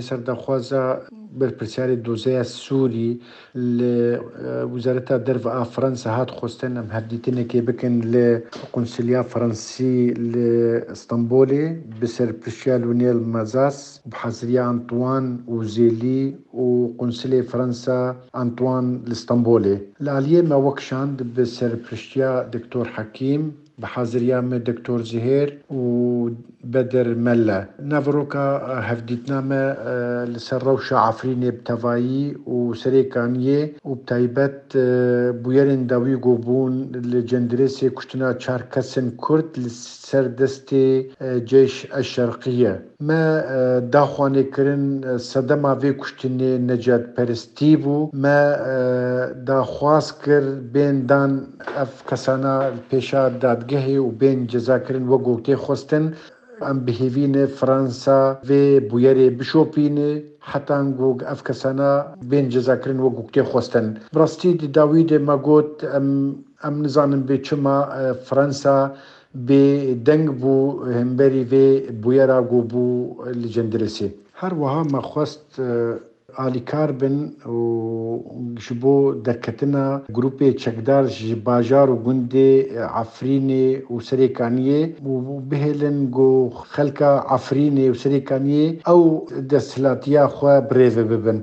سردخوازا بالپرسیار دوزه سوری لوزارت درف فرنسا هات خوستن ام هدیتنه که بکن لقنصلية فرنسي لإسطنبول بسر برشيا لونيل مازاس بحضرية أنطوان وزيلي وقنصلية فرنسا أنطوان الإسطنبولي العلية ما وكشاند بسر برشيا دكتور حكيم بحاضرية من دكتور زهير وبدر ملا نافروكا هفديتنامة لسروشة عفريني بتفايي وسريكانية وبتايبت بويرين داوي قوبون لجندريسي كشتنا تشاركسن كرد لسردستي جيش الشرقية ما داخواني كرن صدما في كشتني نجات برستيبو ما داخواز كر بين دان اف كسانا البيشا دادگهي وبين جزاكرن وقوتي خوستن ام بهيفين فرنسا في بويري بشوبيني حتى نقول افكسانا بين جزاكرن وقوتي خوستن براستي داويد ما قوت ام نظام بيچما فرنسا بدنگ بو همبري في بويرا قوبو الجندرسي هر وها ما خوست آلی کاربن و جبو دکتنا گروپی چکدار باجار و گنده عفرینه و سریکانیه و بهلن گو خلق عفرینه و سریکانیه او دستلاتیا خواه بریوه ببن